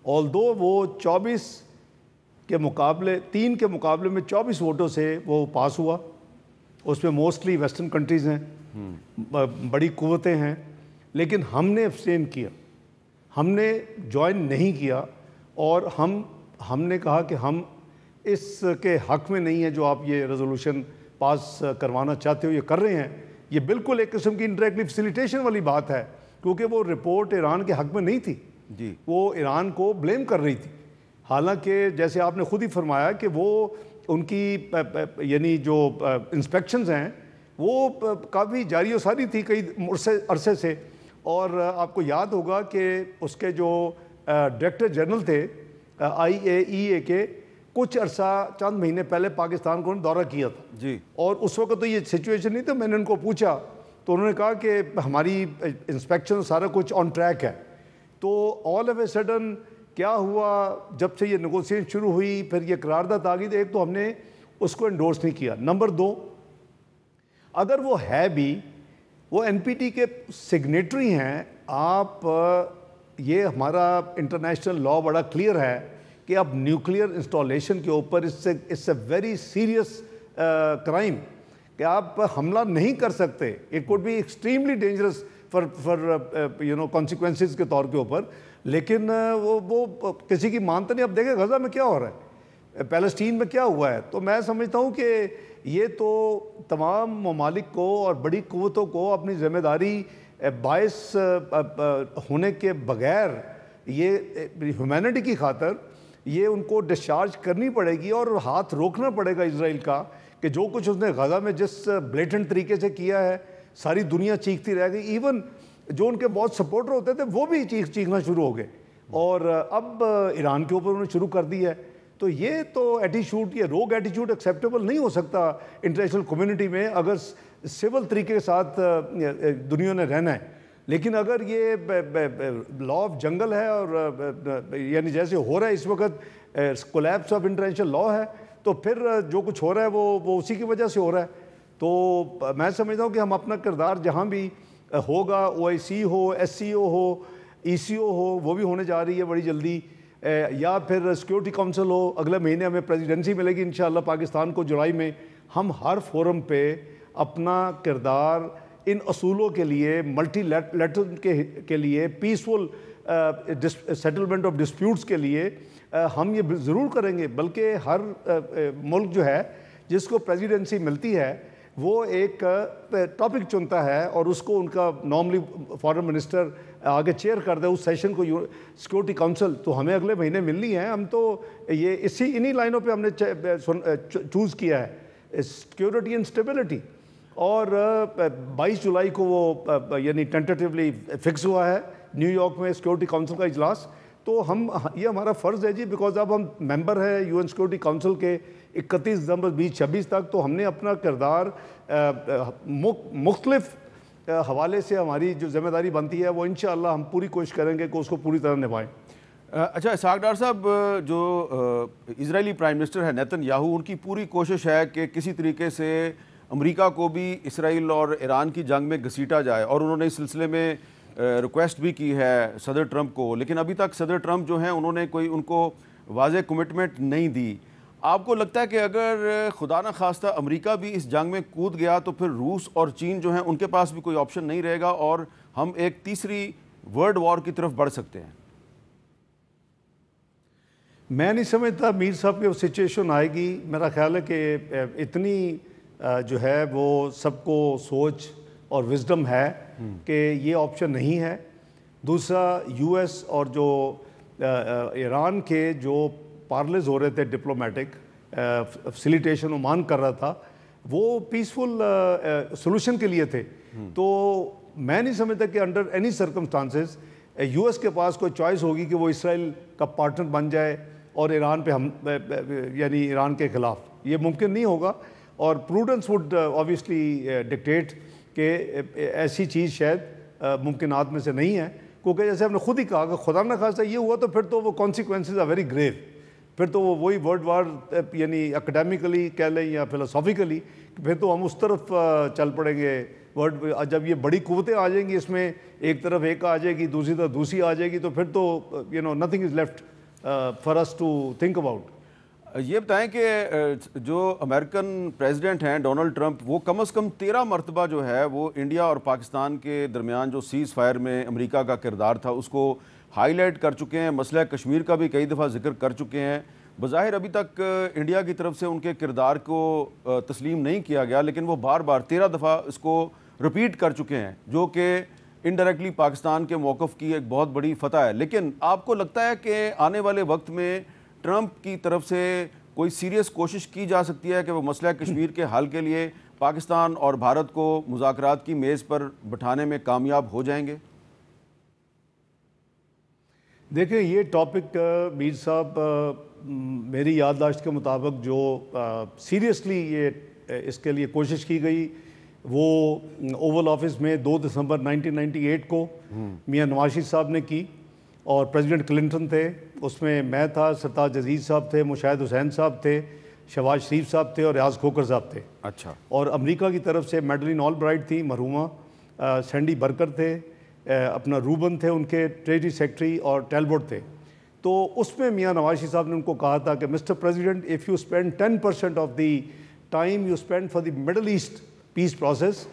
آلدو وہ 24 کے مقابلے 3 کے مقابلے میں 24 ووٹوں سے وہ پاس ہوا۔ اس میں موسٹلی ویسٹرن کنٹریز ہیں، بڑی قوتیں ہیں، لیکن ہم نے ابسٹین کیا، ہم نے جوائن نہیں کیا، اور ہم نے کہا کہ ہم اس کے حق میں نہیں ہے جو آپ یہ ریزولوشن پاس کروانا چاہتے ہو یہ کر رہے ہیں۔ یہ بالکل ایک قسم کی انڈائریکٹلی فیسیلیٹیشن والی بات ہے، کیونکہ وہ رپورٹ ایران کے حق میں نہیں تھی جی، وہ ایران کو بلیم کر رہی تھی، حالانکہ جیسے آپ نے خود ہی فرمایا کہ وہ ان کی یعنی جو انسپیکشنز ہیں وہ کافی جاری و ساری تھی کئی عرصے سے، اور آپ کو یاد ہوگا کہ اس کے جو ڈائریکٹر جنرل تھے IAEA کے، کچھ عرصہ چند مہینے پہلے پاکستان کو دورہ کیا تھا جی، اور اس وقت تو یہ سچویشن نہیں تھا۔ میں نے ان کو پوچھا تو انہوں نے کہا کہ ہماری انسپیکشن سارا کچھ آن ٹریک ہے۔ تو آل آف اے سڈن کیا ہوا، جب سے یہ نیگوسیشن شروع ہوئی پھر یہ قرارداد آ گئی، تو ایک تو ہم نے اس کو انڈورس نہیں کیا، نمبر 2 اگر وہ ہے بھی وہ NPT کے سگنیٹری ہیں، آپ یہ ہمارا انٹرنیشنل لا بڑا کلیئر ہے کہ اب نیوکلیئر انسٹالیشن کے اوپر is a very serious crime کہ آپ حملہ نہیں کر سکتے، it could be extremely dangerous for consequences کے طور کے اوپر، لیکن وہ کسی کی مانتے نہیں۔ اب دیکھیں غزہ میں کیا ہو رہا ہے، پیلسٹین میں کیا ہوا ہے۔ تو میں سمجھتا ہوں کہ یہ تو تمام ممالک کو اور بڑی قوتوں کو اپنی ذمہ داری باعث ہونے کے بغیر یہ ہیومینٹی کی خاطر یہ ان کو ڈسچارج کرنی پڑے گی، اور ہاتھ روکنا پڑے گا اسرائیل کا کہ جو کچھ اس نے غزہ میں جس بلیٹنٹ طریقے سے کیا ہے، ساری دنیا چیختی رہ گئی۔ ایون جو ان کے بہت سپورٹر ہوتے تھے وہ بھی چیخنا شروع ہو گئے، اور اب ایران کے اوپر انہوں نے شروع کر دی ہے. تو یہ تو ایٹیچیوڈ، یہ روگ ایٹیچیوڈ ایکسیپٹیبل نہیں ہو سکتا انٹرنیشنل کمیونٹی میں اگر سول طریقے کے ساتھ دنیا نے رہنا ہے. لیکن اگر یہ لا آف جنگل ہے اور یعنی جیسے ہو رہا ہے اس وقت کولیپس آف انٹرنیشنل لا ہے، تو پھر جو کچھ ہو رہا ہے وہ اسی کی وجہ سے ہو رہا ہے. تو میں سمجھتا ہوں کہ ہم اپنا کردار جہاں بھی ہوگا، OIC ہو، SCO ہو، ECO ہو، وہ بھی ہونے جا رہی ہے بڑی جلدی، یا پھر سیکیورٹی کونسل ہو، اگلے مہینے ہمیں پریزیڈنسی ملے گی انشاءاللہ پاکستان کو جولائی میں. ہم ہر فورم پہ اپنا کردار ان اصولوں کے لیے، ملٹی لیٹرل کے لیے، پیسفل سیٹلمنٹ آف ڈسپیوٹس کے لیے ہم یہ ضرور کریں گے. بلکہ ہر ملک جو ہے جس کو پریزیڈنسی ملتی ہے وہ ایک ٹاپک چنتا ہے اور اس کو ان کا نارملی فارن منسٹر آگے چیئر کر دے اس سیشن کو سیکورٹی کونسل. تو ہمیں اگلے مہینے ملنی ہے. ہم تو یہ انہی لائنوں پہ ہم نے چوز کیا ہے، سیکورٹی اینڈ اسٹیبلٹی. اور 22 جولائی کو وہ یعنی ٹینٹیٹیولی فکس ہوا ہے نیو یارک میں سیکورٹی کونسل کا اجلاس. تو یہ ہمارا فرض ہے جی، بیکاز اب ہم ممبر ہیں UN سیکورٹی کونسل کے 31 دسمبر 2026 تک. تو ہم نے اپنا کردار مختلف حوالے سے ہماری جو ذمہ داری بنتی ہے وہ انشاءاللہ ہم پوری کوشش کریں گے کہ اس کو پوری طرح نبھائیں. اچھا اسحاق ڈار صاحب، جو اسرائیلی پرائم منسٹر ہے نیتن یاہو، ان کی پوری کوشش ہے کہ کسی طریقے سے امریکہ کو بھی اسرائیل اور ایران کی جنگ میں گھسیٹا جائے، اور انہوں نے اس سلسلے میں ریکویسٹ بھی کی ہے صدر ٹرمپ کو. لیکن ابھی تک صدر ٹرمپ جو ہیں انہوں نے کوئی ان کو واضح کمٹمنٹ نہیں دی. آپ کو لگتا ہے کہ اگر خدا نہ خواستہ امریکہ بھی اس جنگ میں کود گیا تو پھر روس اور چین جو ہیں ان کے پاس بھی کوئی آپشن نہیں رہے گا اور ہم ایک تیسری ورلڈ وار کی طرف بڑھ سکتے ہیں؟ میں نہیں سمجھتا میر صاحب کہ وہ سچویشن آئے گی. میرا خیال ہے کہ اتنی جو ہے وہ سب کو سوچ اور وزڈم ہے کہ یہ آپشن نہیں ہے. دوسرا US اور جو ایران کے جو پارلز ہو رہے تھے ڈپلومیٹک فیسیلیٹیشن عمان کر رہا تھا، وہ پیسفل سولوشن کے لیے تھے. تو میں نہیں سمجھتا کہ انڈر اینی سرکمسٹانسز US کے پاس کوئی چوائس ہوگی کہ وہ اسرائیل کا پارٹنر بن جائے اور ایران پہ یعنی ایران کے خلاف. یہ ممکن نہیں ہوگا. اور پروڈنس وڈ آبویسلی ڈکٹیٹ کہ ایسی چیز شاید ممکنات میں سے نہیں ہے، کیونکہ جیسے ہم نے خود ہی کہا کہ خدا نہ خواستہ یہ ہوا تو پھر تو وہ کانسیکوینسز آر ویری گریو. پھر تو وہی ورلڈ وار یعنی اکیڈیمکلی کہہ لیں یا فلسافیکلی، پھر تو ہم اس طرف چل پڑیں گے. جب یہ بڑی قوتیں آ جائیں گی، اس میں ایک طرف ایک آ جائے گی، دوسری طرف دوسری آ جائے گی، تو پھر تو nothing is left for us to think about. یہ بتائیں کہ جو امریکن پریزیڈنٹ ہیں ڈونلڈ ٹرمپ، وہ کم از کم 13 مرتبہ جو ہے وہ انڈیا اور پاکستان کے درمیان جو سیز فائر میں امریکہ کا کردار تھا اس کو ہائی لائٹ کر چکے ہیں. مسئلہ کشمیر کا بھی کئی دفعہ ذکر کر چکے ہیں. بظاہر ابھی تک انڈیا کی طرف سے ان کے کردار کو تسلیم نہیں کیا گیا، لیکن وہ بار بار 13 دفعہ اس کو رپیٹ کر چکے ہیں، جو کہ انڈائریکٹلی پاکستان کے موقف کی ایک بہت بڑی فتح ہے. لیکن آپ کو لگتا ہے کہ آنے والے وقت میں ٹرمپ کی طرف سے کوئی سیریس کوشش کی جا سکتی ہے کہ وہ مسئلہ کشمیر کے حل کے لیے پاکستان اور بھارت کو مذاکرات کی میز پر بٹھانے میں کامیاب ہو جائیں گے؟ دیکھیں یہ ٹاپک میر صاحب میری یادداشت کے مطابق جو سیریسلی یہ اس کے لیے کوشش کی گئی وہ اوول آفس میں 2 دسمبر 1998 کو میاں نواز شریف صاحب نے کی، اور پریزیڈنٹ کلنٹن تھے، اس میں میں تھا، سرتاج عزیز صاحب تھے، مشاہد حسین صاحب تھے، شہباز شریف صاحب تھے اور ریاض کھوکھر صاحب تھے. اچھا. اور امریکہ کی طرف سے میڈلین آل برائٹ تھی مرحومہ، سینڈی برکر تھے، اپنا روبن تھے ان کے ٹریجری سیکرٹری، اور ٹیلبوٹ تھے. تو اس میں میاں نواز شریف صاحب نے ان کو کہا تھا کہ Mister President, if you spend 10% of the time you spend for the Middle East peace process,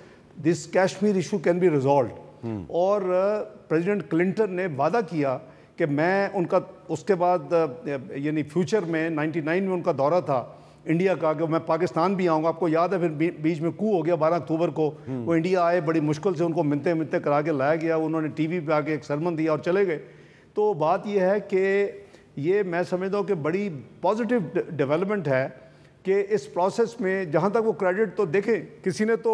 this Kashmir issue can be resolved. اور پریزیڈنٹ کلنٹن نے وعدہ کیا کہ میں ان کا اس کے بعد یعنی فیوچر میں 99 میں ان کا دورہ تھا انڈیا کا کہ میں پاکستان بھی آؤں گا. آپ کو یاد ہے پھر بیچ میں کو ہو گیا 12 اکتوبر کو، وہ انڈیا آئے، بڑی مشکل سے ان کو منتے کرا کے لایا گیا، انہوں نے ٹی وی پہ آ کے ایک سرمن دیا اور چلے گئے. تو بات یہ ہے کہ یہ میں سمجھتا ہوں کہ بڑی پازیٹیو ڈیولپمنٹ ہے کہ اس پروسیس میں جہاں تک وہ کریڈٹ تو دیکھیں کسی نے تو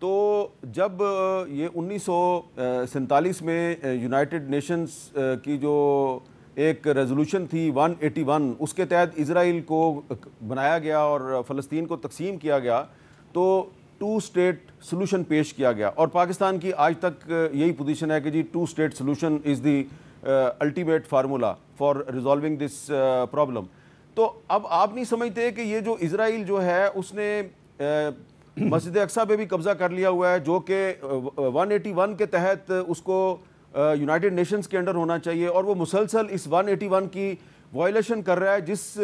تو جب یہ 1947 میں یونائٹڈ نیشنز کی جو ایک ریزولوشن تھی 181، اس کے تحت اسرائیل کو بنایا گیا اور فلسطین کو تقسیم کیا گیا، تو 2 اسٹیٹ سلوشن پیش کیا گیا، اور پاکستان کی آج تک یہی پوزیشن ہے کہ جی 2 state solution is the ultimate formula for resolving this problem. تو اب آپ نہیں سمجھتے کہ یہ جو اسرائیل جو ہے اس نے مسجد اقصیٰ پہ بھی قبضہ کر لیا ہوا ہے، جو کہ 181 کے تحت اس کو یونائٹڈ نیشنز کے انڈر ہونا چاہیے، اور وہ مسلسل اس 181 کی وائلیشن کر رہا ہے جس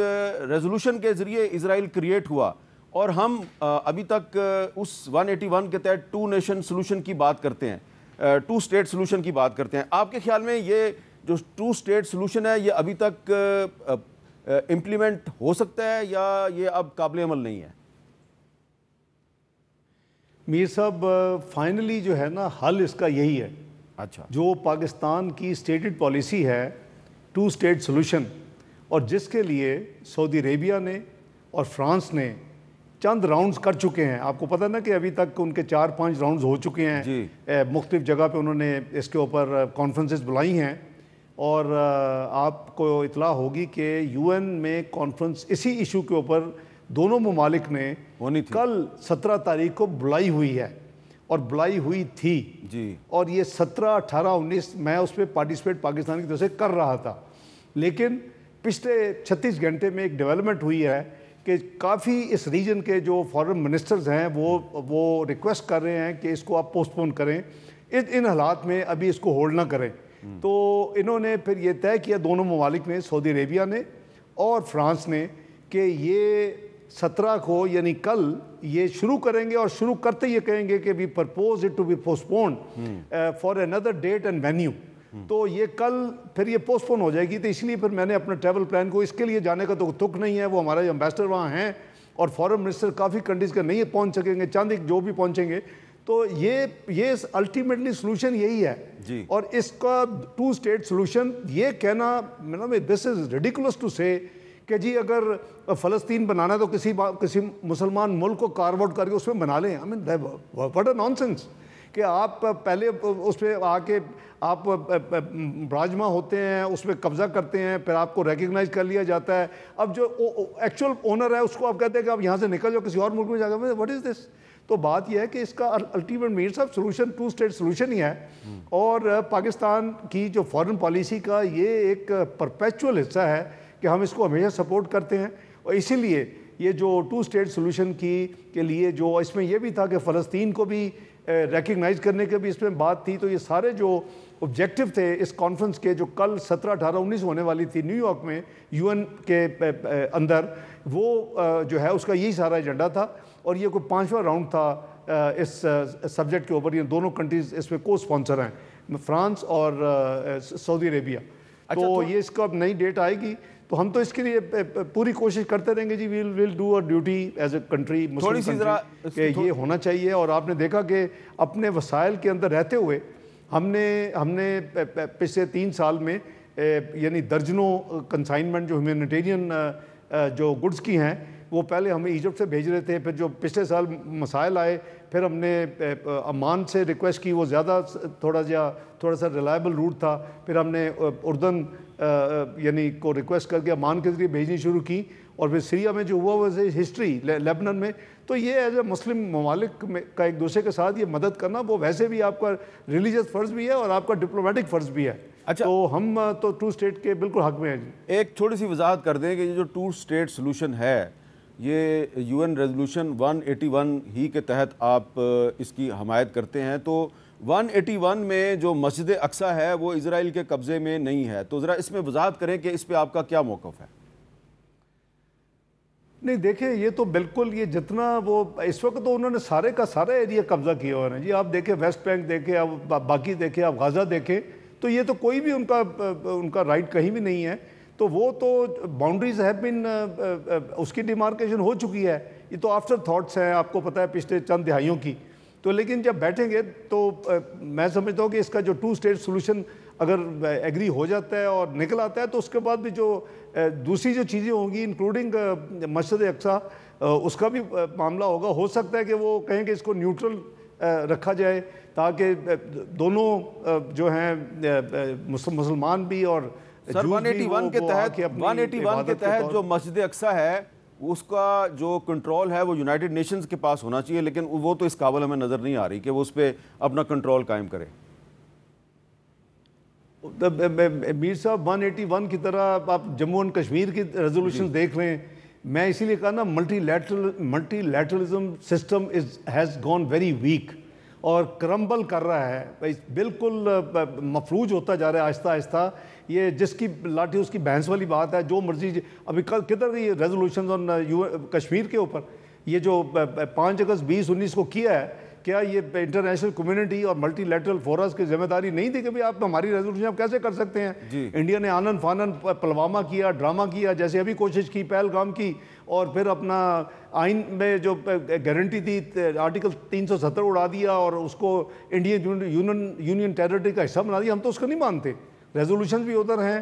ریزولوشن کے ذریعے اسرائیل کریٹ ہوا، اور ہم ابھی تک اس 181 کے تحت 2 نیشن سلوشن کی بات کرتے ہیں، 2 اسٹیٹ سلوشن کی بات کرتے ہیں۔ آپ کے خیال میں یہ جو 2 اسٹیٹ سلوشن ہے یہ ابھی تک امپلیمنٹ ہو سکتا ہے یا یہ اب قابل عمل نہیں ہے؟ میر صاحب فائنلی جو ہے نا حل اس کا یہی ہے، اچھا، جو پاکستان کی اسٹیٹڈ پالیسی ہے 2 اسٹیٹ سلوشن، اور جس کے لیے سعودی عربیہ نے اور فرانس نے چند راؤنڈز کر چکے ہیں۔ آپ کو پتہ نا کہ ابھی تک ان کے 4-5 راؤنڈز ہو چکے ہیں جی، مختلف جگہ پہ انہوں نے اس کے اوپر کانفرنسز بلائی ہیں، اور آپ کو اطلاع ہوگی کہ UN میں کانفرنس اسی ایشو کے اوپر دونوں ممالک نے کل 17 تاریخ کو بلائی ہوئی ہے، اور بلائی ہوئی تھی جی، اور یہ 17، 18، 19 میں اس پہ پارٹیسپیٹ پاکستان کی طرف سے کر رہا تھا، لیکن پچھلے 36 گھنٹے میں ایک ڈیولپمنٹ ہوئی ہے کہ کافی اس ریجن کے جو فارن منسٹرز ہیں وہ ریکویسٹ کر رہے ہیں کہ اس کو آپ پوسٹ پون کریں، ان حالات میں ابھی اس کو ہولڈ نہ کریں۔ تو انہوں نے پھر یہ طے کیا دونوں ممالک نے، سعودی عربیہ نے اور فرانس نے، کہ یہ 17 کو یعنی کل یہ شروع کریں گے، اور شروع کرتے یہ کہیں گے کہ we propose it to be postponed for another date and venue. تو یہ کل پھر یہ پوسٹ پون ہو جائے گی، تو اس لیے پھر میں نے اپنا ٹریول پلان کو اس کے لیے جانے کا تو تک نہیں ہے، وہ ہمارے امبیسڈر وہاں ہیں اور فارن منسٹر کافی کنٹریز کے نہیں پہنچ سکیں گے، چند ایک جو بھی پہنچیں گے، تو یہ الٹیمیٹلی سلوشن یہی ہے جی۔ اور اس کا 2 اسٹیٹ سلوشن یہ کہنا دس از ریڈیکولس ٹو سے کہ جی اگر فلسطین بنانا تو کسی مسلمان ملک کو کارو آؤٹ کر کے اس میں بنا لیں، I mean what a nonsense کہ آپ پہلے اس پہ آ کے آپ براجما ہوتے ہیں، اس پہ قبضہ کرتے ہیں، پھر آپ کو ریکگنائز کر لیا جاتا ہے، اب جو ایکچوئل اونر ہے اس کو آپ کہتے ہیں کہ آپ یہاں سے نکل جاؤ کسی اور ملک میں جا کر، what is this؟ تو بات یہ ہے کہ اس کا الٹیمیٹ میر صاحب سلوشن 2 اسٹیٹ سلوشن ہی ہے، اور پاکستان کی جو فارن پالیسی کا یہ ایک پرپیچول حصہ ہے کہ ہم اس کو ہمیشہ سپورٹ کرتے ہیں، اور اسی لیے یہ جو 2 اسٹیٹ سلوشن کے لیے جو اس میں یہ بھی تھا کہ فلسطین کو بھی ریکگنائز کرنے کے بھی اس میں بات تھی، تو یہ سارے جو آبجیکٹو تھے اس کانفرنس کے جو کل 17، 18، 19 ہونے والی تھی نیو یارک میں UN کے اندر، وہ جو ہے اس کا یہی سارا ایجنڈا تھا، اور یہ کوئی 5واں راؤنڈ تھا اس سبجیکٹ کے اوپر۔ یہ دونوں کنٹریز اس میں کو اسپانسر ہیں، فرانس اور سعودی عربیہ۔ تو یہ اس کا نئی ڈیٹ آئے گی، تو ہم تو اس کے لیے پوری کوشش کرتے رہیں گے جی، ویل ڈو اور duty as a country Muslim country کہ یہ ہونا چاہیے۔ اور آپ نے دیکھا کہ اپنے وسائل کے اندر رہتے ہوئے ہم نے پچھلے 3 سال میں یعنی درجنوں کنسائنمنٹ جو ہیومینیٹیرین جو گڈس کی ہیں وہ پہلے ہمیں ایجپٹ سے بھیج رہے تھے، پھر جو پچھلے سال مسائل آئے پھر ہم نے عمان سے ریکویسٹ کی، وہ زیادہ تھوڑا سا ریلائبل روٹ تھا، پھر ہم نے اردن یعنی کو ریکویسٹ کر کے عمان کے ذریعے بھیجنی شروع کی، اور پھر سیریا میں جو ہوا وہ ہسٹری لیبنن میں۔ تو یہ ایز اے مسلم ممالک کا ایک دوسرے کے ساتھ یہ مدد کرنا وہ ویسے بھی آپ کا ریلیجس فرض بھی ہے اور آپ کا ڈپلومیٹک فرض بھی ہے۔ اچھا، تو ہم تو 2 اسٹیٹ کے بالکل حق میں ہیں جی۔ ایک تھوڑی سی وضاحت کر دیں کہ یہ جو 2 اسٹیٹ سلوشن ہے یہ UN ریزولوشن 181 ہی کے تحت آپ اس کی حمایت کرتے ہیں، تو 181 میں جو مسجد اقصیٰ ہے وہ اسرائیل کے قبضے میں نہیں ہے، تو ذرا اس میں وضاحت کریں کہ اس پہ آپ کا کیا موقف ہے؟ نہیں دیکھیں، یہ تو بالکل یہ جتنا وہ اس وقت تو انہوں نے سارے کا سارا ایریا قبضہ کیا ہوا ہے جی۔ آپ دیکھیں ویسٹ بینک دیکھیں، آپ باقی دیکھیں، آپ غازہ دیکھیں، تو یہ تو کوئی بھی ان کا رائٹ کہیں بھی نہیں ہے، تو وہ تو باؤنڈریز ہے بن اس کی ڈیمارکیشن ہو چکی ہے، یہ تو آفٹر تھاٹس ہیں، آپ کو پتہ ہے پچھلے چند دہائیوں کی۔ تو لیکن جب بیٹھیں گے تو میں سمجھتا ہوں کہ اس کا جو 2 اسٹیٹ سلوشن اگر ایگری ہو جاتا ہے اور نکل آتا ہے، تو اس کے بعد بھی جو دوسری جو چیزیں ہوں گی انکلوڈنگ مسجد اقصیٰ، اس کا بھی معاملہ ہوگا۔ ہو سکتا ہے کہ وہ کہیں کہ اس کو نیوٹرل رکھا جائے تاکہ دونوں جو ہیں مسلمان بھی اور سر 181 کے تحت جو مسجد اقصیٰ ہے اس کا جو کنٹرول ہے وہ یونائٹڈ نیشنز کے پاس ہونا چاہیے، لیکن وہ تو اس قابل ہمیں نظر نہیں آ رہی کہ وہ اس پہ اپنا کنٹرول قائم کرے۔ میر صاحب 181 کی طرح آپ جموں اینڈ کشمیر کی ریزولوشن دیکھ رہے ہیں، میں اسی لیے کہا نا multilateralism system has gone very weak اور کرمبل کر رہا ہے، بالکل مفلوج ہوتا جا رہا ہے آہستہ آہستہ۔ یہ جس کی لاٹھی اس کی بھینس والی بات ہے، جو مرضی ابھی کدھر یہ ریزولوشنز آن کشمیر کے اوپر یہ جو 5 اگست 2019 کو کیا ہے، کیا یہ انٹرنیشنل کمیونٹی اور ملٹی لیٹرل فورس کی ذمہ داری نہیں تھی کہ بھئی آپ ہماری ریزولوشن آپ کیسے کر سکتے ہیں؟ انڈیا نے آنن فانن پلوامہ کیا، ڈرامہ کیا، جیسے ابھی کوشش کی پہلگام کی، اور پھر اپنا آئین میں جو گارنٹی تھی آرٹیکل 370 اڑا دیا اور اس کو انڈین یونین ٹیریٹری کا حصہ بنا دیا۔ ہم تو اس کو نہیں مانتے، ریزولوشن بھی ادھر ہیں،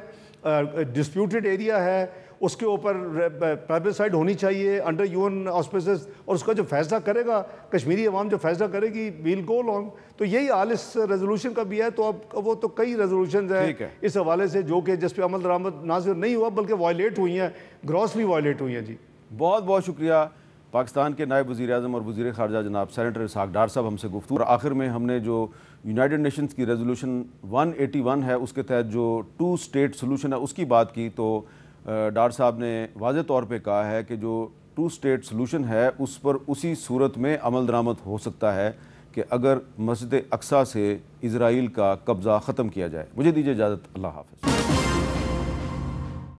ڈسپیوٹڈ ایریا ہے، اس کے اوپر پلیبسائڈ ہونی چاہیے انڈر یون آسپیسز، اور اس کا جو فیصلہ کرے گا کشمیری عوام جو فیصلہ کرے گی ویل گو لانگ۔ تو یہی حال اس ریزولوشن کا بھی ہے۔ تو اب وہ تو کئی ریزولوشنز ہیں اس حوالے سے جو کہ جس پہ عمل درآمد نہ صرف نہیں ہوا بلکہ وائلیٹ ہوئی ہیں، گراسلی وائلیٹ ہوئی ہیں۔ جی بہت بہت شکریہ پاکستان کے نائب وزیر اعظم اور وزیر خارجہ جناب سینیٹر اسحاق ڈار صاحب ہم سے گفتگو۔ اور آخر میں ہم نے جو یونائٹڈ نیشنز کی ریزولوشن 181 ہے اس کے تحت جو 2 اسٹیٹ سلوشن ہے اس کی بات کی، تو ڈار صاحب نے واضح طور پہ کہا ہے کہ جو 2 اسٹیٹ سلوشن ہے اس پر اسی صورت میں عمل درآمد ہو سکتا ہے کہ اگر مسجد اقصیٰ سے اسرائیل کا قبضہ ختم کیا جائے۔ مجھے دیجیے اجازت، اللہ حافظ۔